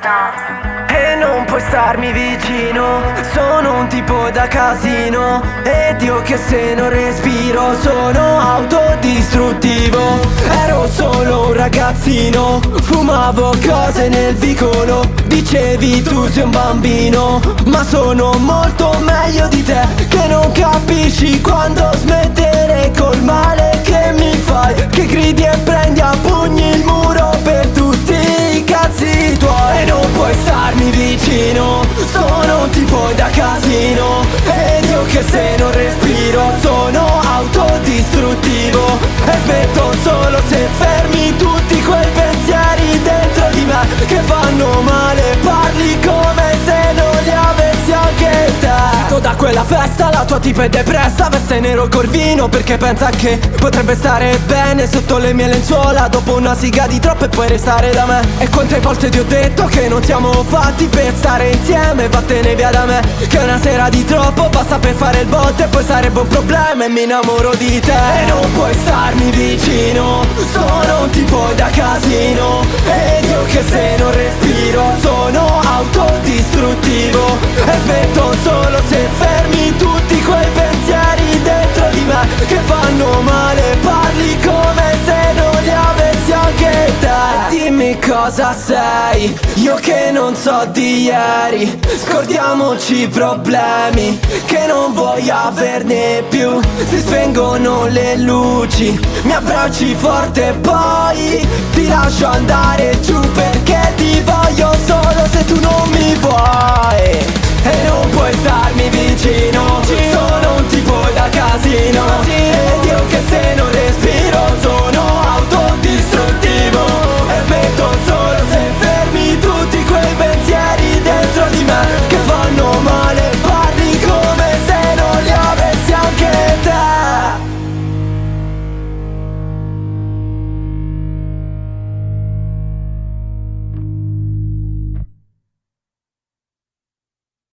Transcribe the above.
E non puoi starmi vicino, sono un tipo da casino. Ed io che se non respiro sono autodistruttivo. Ero solo un ragazzino, fumavo cose nel vicolo. Dicevi tu sei un bambino, ma sono molto meglio di te, che non capisci quando smettere col male che mi fai. Che gridi e prendi a pugni il muro per tutti i cazzi tuoi. E non puoi starmi vicino, sono un tipo da casino. Ed io che se non respiro sono autodistruttivo. E smetto solo se fermi tutti quei pensieri dentro di me che fanno male. Parli come se non li avessi anche te. Da quella festa la tua tipa è depressa, veste nero corvino perché pensa che potrebbe stare bene sotto le mie lenzuola dopo una siga di troppo e poi restare da me. E quante volte ti ho detto che non siamo fatti per stare insieme, vattene via da me, che una sera di troppo basta per fare il botto e poi sarebbe un problema e mi innamoro di te. E non puoi starmi vicino, sono un tipo da casino. Ed io che se non respiro sono autodistruttivo. E smetto solo se fermi tutti quei pensieri dentro di me che fanno male. Parli come se non li avessi anche te. Dimmi cosa sei, io che non so di ieri. Scordiamoci i problemi, che non vuoi averne più. Si spengono le luci, mi abbracci forte e poi ti lascio andare giù, perché ti voglio solo se tu non mi vuoi. E non puoi starmi vicino,